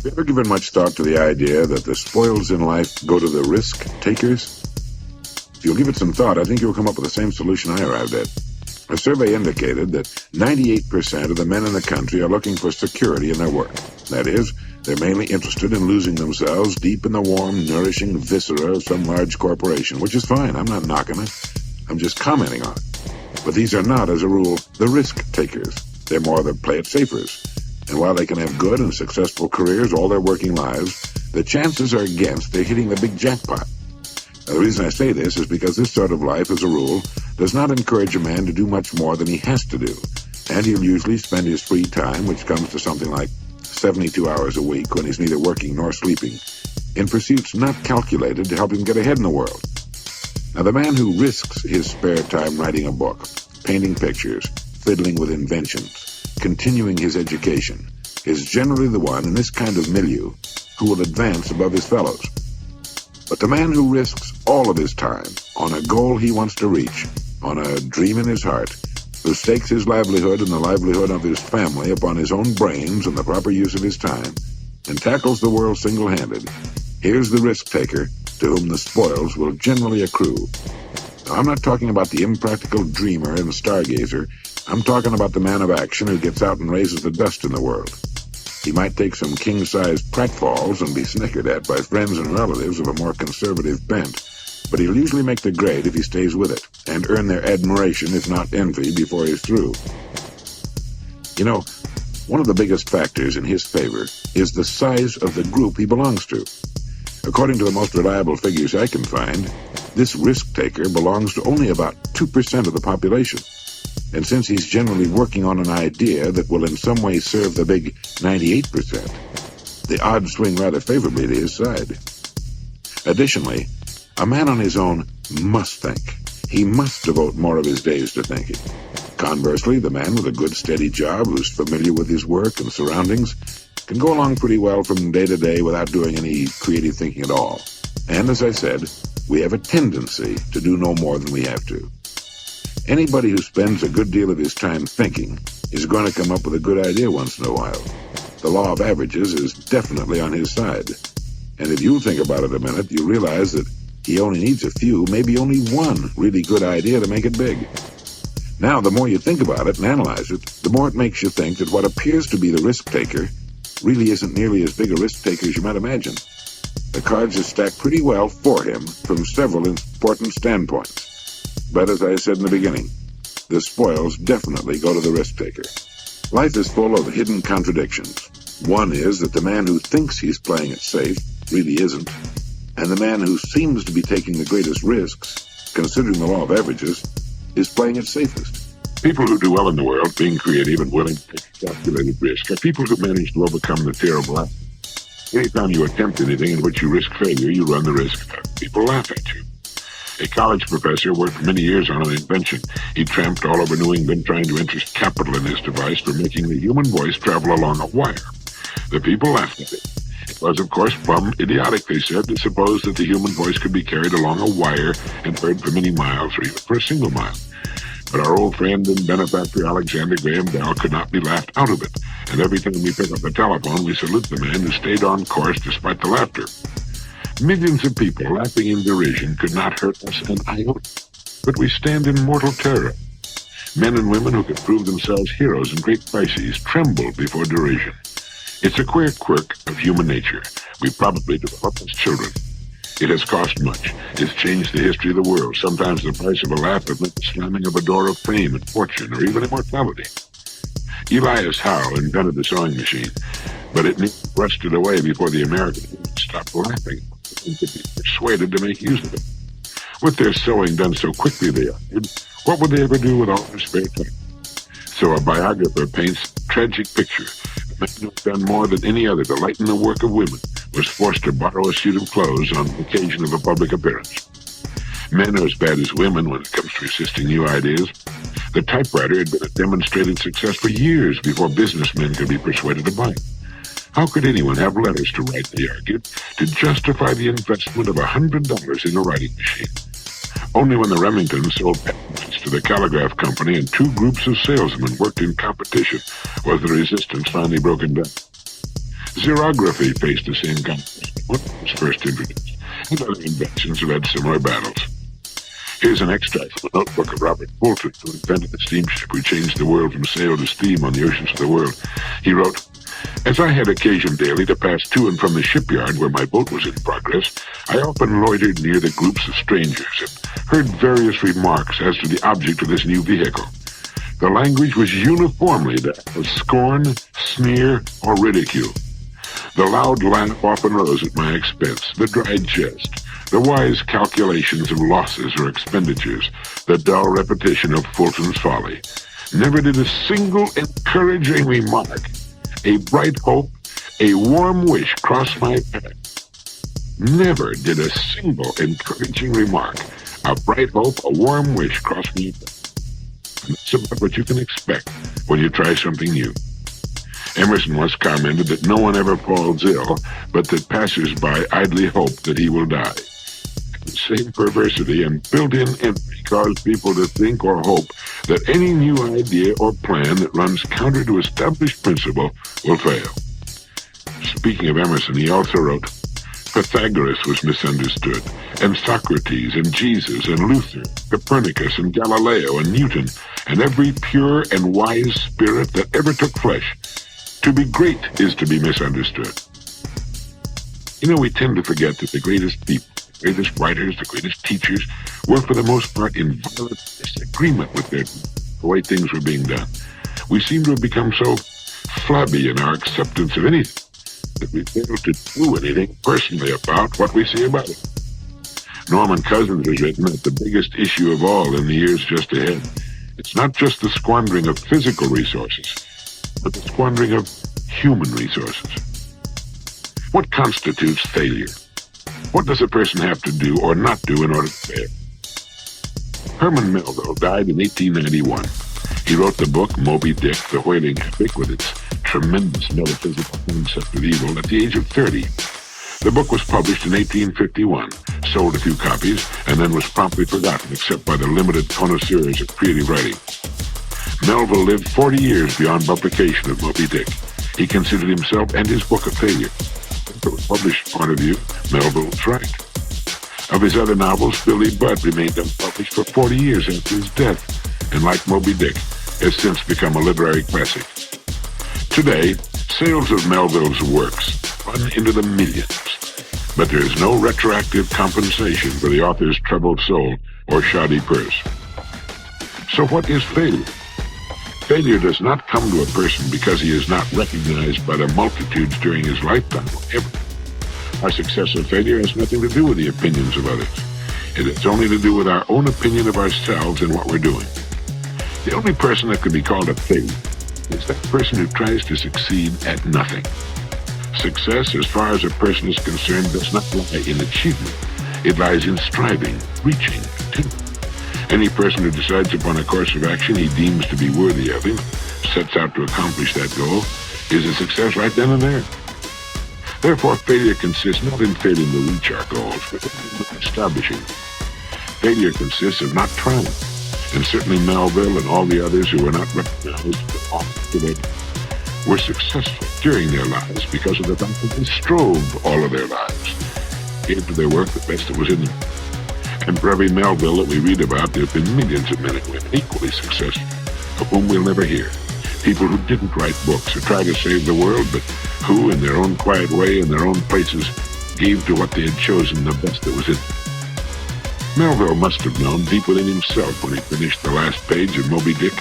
you ever given much thought to the idea that the spoils in life go to the risk takers? If you'll give it some thought, I think you'll come up with the same solution I arrived at. A survey indicated that 98% of the men in the country are looking for security in their work. That is, they're mainly interested in losing themselves deep in the warm, nourishing viscera of some large corporation, which is fine. I'm not knocking it. I'm just commenting on it. But these are not, as a rule, the risk takers. They're more the play-it-safers. And while they can have good and successful careers all their working lives, the chances are against they're hitting the big jackpot. Now, the reason I say this is because this sort of life, as a rule, does not encourage a man to do much more than he has to do. And he'll usually spend his free time, which comes to something like 72 hours a week when he's neither working nor sleeping, in pursuits not calculated to help him get ahead in the world. Now, the man who risks his spare time writing a book, painting pictures, fiddling with inventions, continuing his education, is generally the one in this kind of milieu who will advance above his fellows. But the man who risks all of his time on a goal he wants to reach, on a dream in his heart, who stakes his livelihood and the livelihood of his family upon his own brains and the proper use of his time, and tackles the world single-handed, here's the risk-taker to whom the spoils will generally accrue. Now, I'm not talking about the impractical dreamer and stargazer. I'm talking about the man of action who gets out and raises the dust in the world. He might take some king-sized pratfalls and be snickered at by friends and relatives of a more conservative bent, but he'll usually make the grade if he stays with it, and earn their admiration, if not envy, before he's through. You know, one of the biggest factors in his favor is the size of the group he belongs to. According to the most reliable figures I can find, this risk-taker belongs to only about 2% of the population. And since he's generally working on an idea that will in some way serve the big 98%, the odds swing rather favorably to his side. Additionally, a man on his own must think. He must devote more of his days to thinking. Conversely, the man with a good steady job who's familiar with his work and surroundings can go along pretty well from day to day without doing any creative thinking at all. And as I said, we have a tendency to do no more than we have to. Anybody who spends a good deal of his time thinking is going to come up with a good idea once in a while. The law of averages is definitely on his side. And if you think about it a minute, you realize that he only needs a few, maybe only one really good idea to make it big. Now, the more you think about it and analyze it, the more it makes you think that what appears to be the risk-taker really isn't nearly as big a risk-taker as you might imagine. The cards are stacked pretty well for him from several important standpoints. But as I said in the beginning, the spoils definitely go to the risk-taker. Life is full of hidden contradictions. One is that the man who thinks he's playing it safe really isn't, and the man who seems to be taking the greatest risks, considering the law of averages, is playing it safest. People who do well in the world, being creative and willing to take calculated risk, are people who manage to overcome the fear of laughter. Anytime you attempt anything in which you risk failure, you run the risk of people laugh at you. A college professor worked for many years on an invention. He tramped all over New England trying to interest capital in his device for making the human voice travel along a wire. The people laughed at it. It was, of course, plumb idiotic, they said, to suppose that the human voice could be carried along a wire and heard for many miles or even for a single mile. But our old friend and benefactor Alexander Graham Bell could not be laughed out of it, and every time we pick up the telephone, we salute the man who stayed on course despite the laughter. Millions of people laughing in derision could not hurt us an iota, but we stand in mortal terror. Men and women who could prove themselves heroes in great crises tremble before derision. It's a queer quirk of human nature we probably developed as children. It has cost much. It's changed the history of the world. Sometimes the price of a laugh has meant the slamming of a door of fame and fortune, or even immortality. Elias Howe invented the sewing machine, but it rusted away before the Americans stopped laughing and could be persuaded to make use of it. With their sewing done so quickly, they argued, what would they ever do with all their spare time? So a biographer paints a tragic picture. A man who has done more than any other to lighten the work of women was forced to borrow a suit of clothes on the occasion of a public appearance. Men are as bad as women when it comes to resisting new ideas. The typewriter had been a demonstrated success for years before businessmen could be persuaded to buy it. How could anyone have letters to write, they argued, to justify the investment of $100 in a writing machine? Only when the Remingtons sold patents to the Telegraph Company and two groups of salesmen worked in competition was the resistance finally broken down. Xerography faced the same conflict when it was first introduced, and other inventions have had similar battles. Here's an extract from a notebook of Robert Fulton, who invented the steamship who changed the world from sail to steam on the oceans of the world. He wrote, "As I had occasion daily to pass to and from the shipyard where my boat was in progress, I often loitered near the groups of strangers and heard various remarks as to the object of this new vehicle. The language was uniformly that of scorn, sneer, or ridicule. The loud laugh often rose at my expense, the dry jest, the wise calculations of losses or expenditures, the dull repetition of Fulton's folly. Never did a single encouraging remark, a bright hope, a warm wish cross my path. Never did a single encouraging remark, a bright hope, a warm wish cross my path. And that's about what you can expect when you try something new." Emerson once commented that no one ever falls ill, but that passers-by idly hope that he will die. The same perversity and built-in envy cause people to think or hope that any new idea or plan that runs counter to established principle will fail. Speaking of Emerson, he also wrote, "Pythagoras was misunderstood, and Socrates, and Jesus, and Luther, Copernicus, and Galileo, and Newton, and every pure and wise spirit that ever took flesh. To be great is to be misunderstood." You know, we tend to forget that the greatest people, the greatest writers, the greatest teachers were for the most part in violent disagreement with the way things were being done. We seem to have become so flabby in our acceptance of anything that we fail to do anything personally about what we see about it. Norman Cousins has written that the biggest issue of all in the years just ahead, it's not just the squandering of physical resources, but the squandering of human resources. What constitutes failure? What does a person have to do or not do in order to fail? Herman Melville died in 1891. He wrote the book Moby Dick, the whaling epic, with its tremendous metaphysical concept of evil, at the age of 30. The book was published in 1851, sold a few copies, and then was promptly forgotten except by the limited connoisseurs of creative writing. Melville lived 40 years beyond publication of Moby Dick. He considered himself and his book a failure. From a published point of view, Melville was right. Of his other novels, Billy Budd remained unpublished for 40 years after his death, and like Moby Dick, has since become a literary classic. Today, sales of Melville's works run into the millions, but there is no retroactive compensation for the author's troubled soul or shoddy purse. So what is failure? Failure does not come to a person because he is not recognized by the multitudes during his lifetime or ever. Our success or failure has nothing to do with the opinions of others. It has only to do with our own opinion of ourselves and what we're doing. The only person that could be called a failure is that person who tries to succeed at nothing. Success, as far as a person is concerned, does not lie in achievement. It lies in striving, reaching, attaining. Any person who decides upon a course of action he deems to be worthy of him, sets out to accomplish that goal, is a success right then and there. Therefore, failure consists not in failing to reach our goals, but in establishing them. Failure consists of not trying, and certainly Melville and all the others who were not recognized were successful during their lives because of the fact that they strove all of their lives, gave to their work the best that was in them. And for every Melville that we read about, there have been millions of men and women equally successful, of whom we'll never hear. People who didn't write books or try to save the world, but who, in their own quiet way, in their own places, gave to what they had chosen the best that was in them. Melville must have known deep within himself when he finished the last page of Moby Dick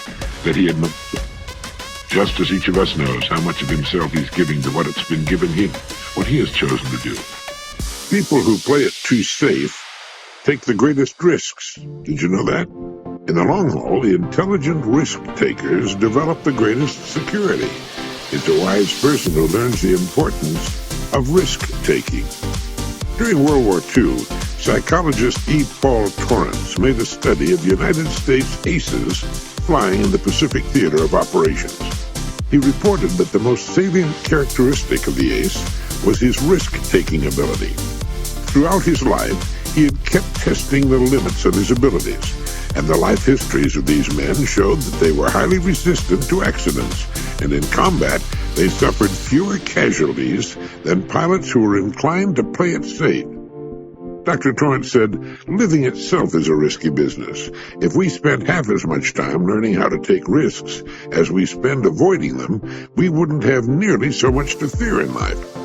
that he had not, just as each of us knows how much of himself he's giving to what it's been given him, what he has chosen to do. People who play it too safe take the greatest risks. Did you know that? In the long haul, the intelligent risk takers develop the greatest security. It's a wise person who learns the importance of risk taking. During World War II, psychologist E. Paul Torrance made a study of United States aces flying in the Pacific Theater of Operations. He reported that the most salient characteristic of the ace was his risk-taking ability. Throughout his life, he had kept testing the limits of his abilities, and the life histories of these men showed that they were highly resistant to accidents and in combat, they suffered fewer casualties than pilots who were inclined to play it safe. Dr. Torrance said, living itself is a risky business. If we spent half as much time learning how to take risks as we spend avoiding them, we wouldn't have nearly so much to fear in life.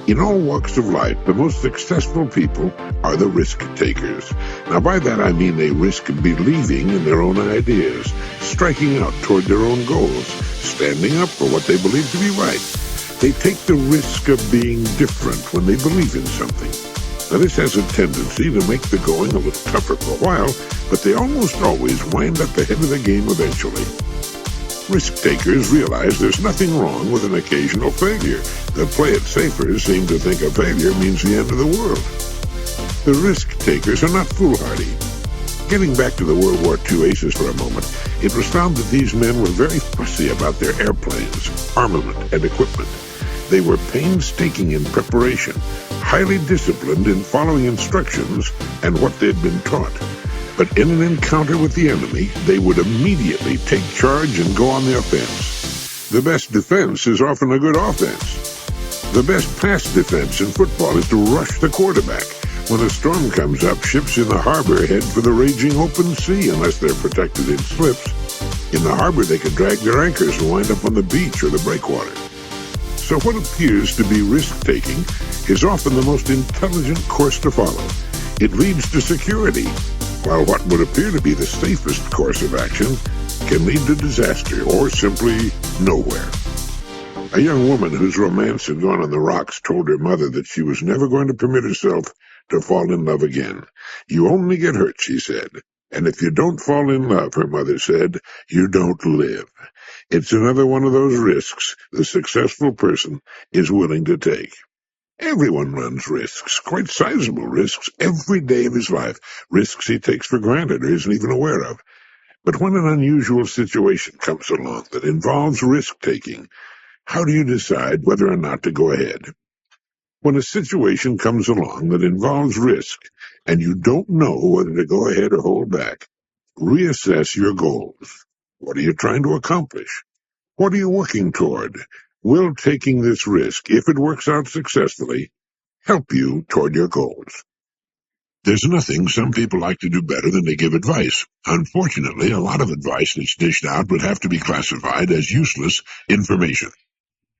In all walks of life, the most successful people are the risk takers. Now, by that I mean they risk believing in their own ideas, striking out toward their own goals, standing up for what they believe to be right. They take the risk of being different when they believe in something. Now, this has a tendency to make the going a little tougher for a while, but they almost always wind up ahead of the game eventually. Risk-takers realize there's nothing wrong with an occasional failure. The play-it-safers seem to think a failure means the end of the world. The risk-takers are not foolhardy. Getting back to the World War II aces for a moment, it was found that these men were very fussy about their airplanes, armament, and equipment. They were painstaking in preparation, highly disciplined in following instructions and what they'd been taught. But in an encounter with the enemy, they would immediately take charge and go on the offense. The best defense is often a good offense. The best pass defense in football is to rush the quarterback. When a storm comes up, ships in the harbor head for the raging open sea unless they're protected in slips. In the harbor, they could drag their anchors and wind up on the beach or the breakwater. So what appears to be risk-taking is often the most intelligent course to follow. It leads to security, while what would appear to be the safest course of action can lead to disaster or simply nowhere. A young woman whose romance had gone on the rocks told her mother that she was never going to permit herself to fall in love again. You only get hurt, she said. And if you don't fall in love, her mother said, you don't live. It's another one of those risks the successful person is willing to take. Everyone runs risks, quite sizable risks, every day of his life, risks he takes for granted or isn't even aware of. But when an unusual situation comes along that involves risk-taking, how do you decide whether or not to go ahead? When a situation comes along that involves risk and you don't know whether to go ahead or hold back, reassess your goals. What are you trying to accomplish? What are you working toward? Will taking this risk, if it works out successfully, help you toward your goals? There's nothing some people like to do better than to give advice. Unfortunately, a lot of advice that's dished out would have to be classified as useless information.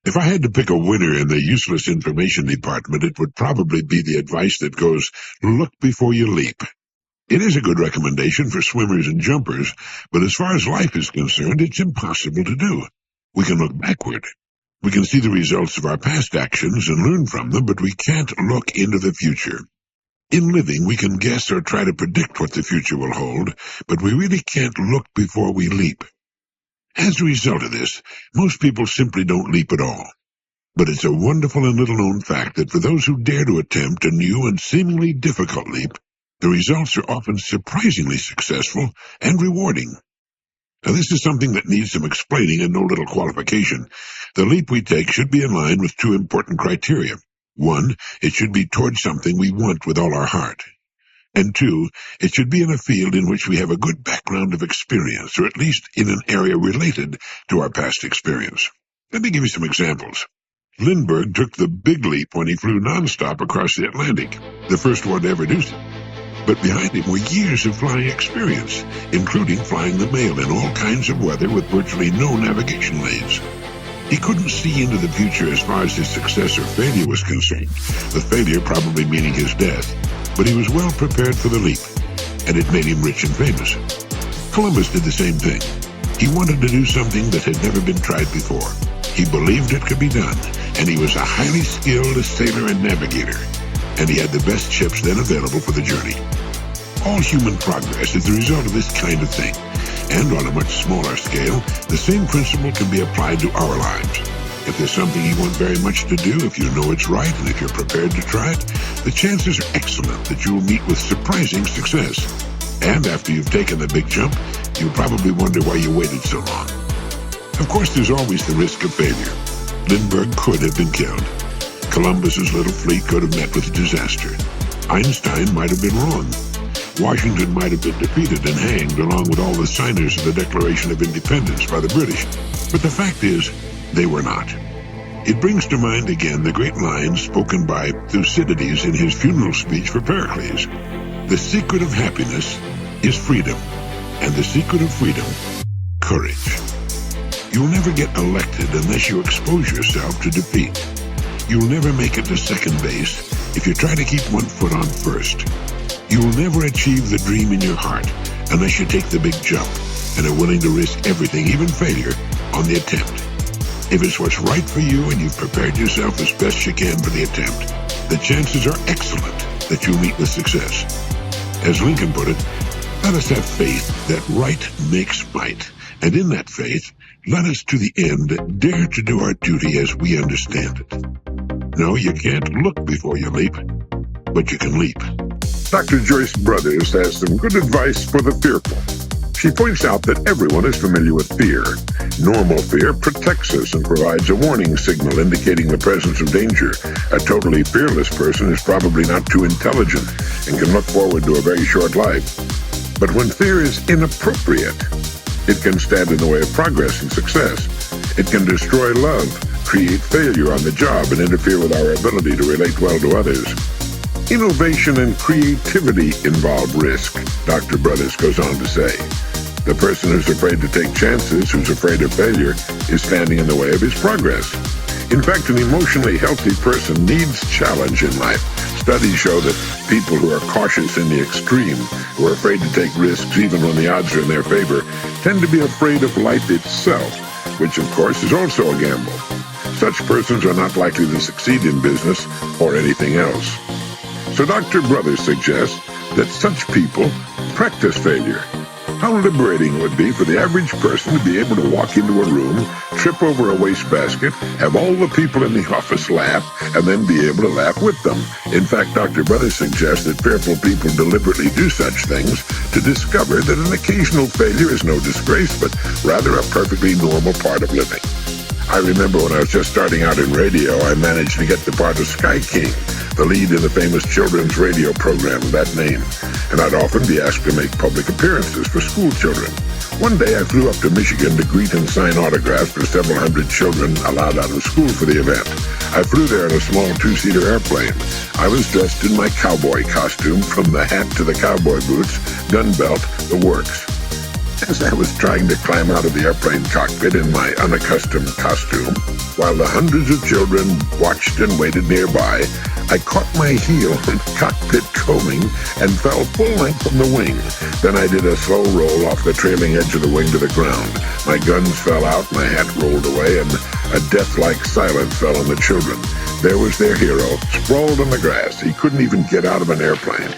If I had to pick a winner in the useless information department, it would probably be the advice that goes, look before you leap. It is a good recommendation for swimmers and jumpers, but as far as life is concerned, it's impossible to do. We can look backward. We can see the results of our past actions and learn from them, but we can't look into the future. In living, we can guess or try to predict what the future will hold, but we really can't look before we leap. As a result of this, most people simply don't leap at all. But it's a wonderful and little-known fact that for those who dare to attempt a new and seemingly difficult leap, the results are often surprisingly successful and rewarding. Now, this is something that needs some explaining and no little qualification. The leap we take should be in line with two important criteria. One, it should be towards something we want with all our heart. And two, it should be in a field in which we have a good background of experience, or at least in an area related to our past experience. Let me give you some examples. Lindbergh took the big leap when he flew nonstop across the Atlantic, the first one to ever do so. But behind him were years of flying experience, including flying the mail in all kinds of weather with virtually no navigation aids. He couldn't see into the future as far as his success or failure was concerned, the failure probably meaning his death, but he was well prepared for the leap, and it made him rich and famous. Columbus did the same thing. He wanted to do something that had never been tried before. He believed it could be done, and he was a highly skilled sailor and navigator, and he had the best ships then available for the journey. All human progress is the result of this kind of thing, and on a much smaller scale, the same principle can be applied to our lives. If there's something you want very much to do, if you know it's right, and if you're prepared to try it, the chances are excellent that you will meet with surprising success. And after you've taken the big jump, you'll probably wonder why you waited so long. Of course, there's always the risk of failure. Lindbergh could have been killed. Columbus's little fleet could have met with disaster. Einstein might have been wrong. Washington might have been defeated and hanged along with all the signers of the Declaration of Independence by the British. But the fact is, they were not. It brings to mind again the great lines spoken by Thucydides in his funeral speech for Pericles. The secret of happiness is freedom, and the secret of freedom, courage. You'll never get elected unless you expose yourself to defeat. You'll never make it to second base if you try to keep one foot on first. You'll never achieve the dream in your heart unless you take the big jump and are willing to risk everything, even failure, on the attempt. If it's what's right for you and you've prepared yourself as best you can for the attempt, the chances are excellent that you'll meet with success. As Lincoln put it, let us have faith that right makes might, and in that faith, let us to the end dare to do our duty as we understand it. No, you can't look before you leap, but you can leap. Dr. Joyce Brothers has some good advice for the fearful. She points out that everyone is familiar with fear. Normal fear protects us and provides a warning signal indicating the presence of danger. A totally fearless person is probably not too intelligent and can look forward to a very short life. But when fear is inappropriate, it can stand in the way of progress and success. It can destroy love, create failure on the job, and interfere with our ability to relate well to others. Innovation and creativity involve risk, Dr. Brothers goes on to say. The person who's afraid to take chances, who's afraid of failure, is standing in the way of his progress. In fact, an emotionally healthy person needs challenge in life. Studies show that people who are cautious in the extreme, who are afraid to take risks even when the odds are in their favor, tend to be afraid of life itself, which of course is also a gamble. Such persons are not likely to succeed in business or anything else. So Dr. Brothers suggests that such people practice failure. How liberating it would be for the average person to be able to walk into a room, trip over a wastebasket, have all the people in the office laugh, and then be able to laugh with them. In fact, Dr. Brothers suggests that fearful people deliberately do such things to discover that an occasional failure is no disgrace, but rather a perfectly normal part of living. I remember when I was just starting out in radio, I managed to get the part of Sky King, the lead in the famous children's radio program of that name, and I'd often be asked to make public appearances for school children. One day I flew up to Michigan to greet and sign autographs for several hundred children allowed out of school for the event. I flew there in a small two-seater airplane. I was dressed in my cowboy costume, from the hat to the cowboy boots, gun belt, the works. As I was trying to climb out of the airplane cockpit in my unaccustomed costume, while the hundreds of children watched and waited nearby, I caught my heel in the cockpit coaming and fell full length from the wing. Then I did a slow roll off the trailing edge of the wing to the ground. My guns fell out, my hat rolled away, and a death-like silence fell on the children. There was their hero, sprawled on the grass. He couldn't even get out of an airplane.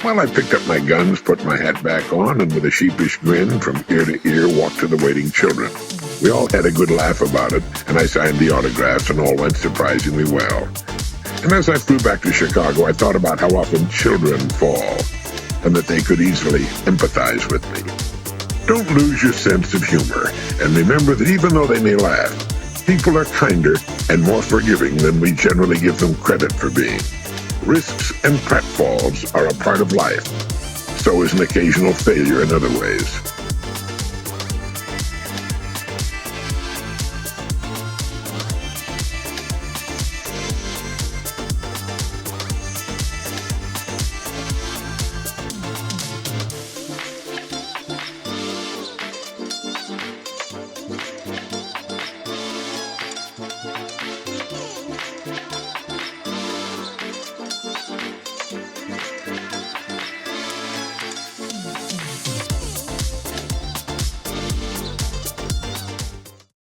Well, I picked up my guns, put my hat back on, and with a sheepish grin from ear to ear, walked to the waiting children. We all had a good laugh about it, and I signed the autographs, and all went surprisingly well. And as I flew back to Chicago, I thought about how often children fall, and that they could easily empathize with me. Don't lose your sense of humor, and remember that even though they may laugh, people are kinder and more forgiving than we generally give them credit for being. Risks and pratfalls are a part of life. So is an occasional failure in other ways.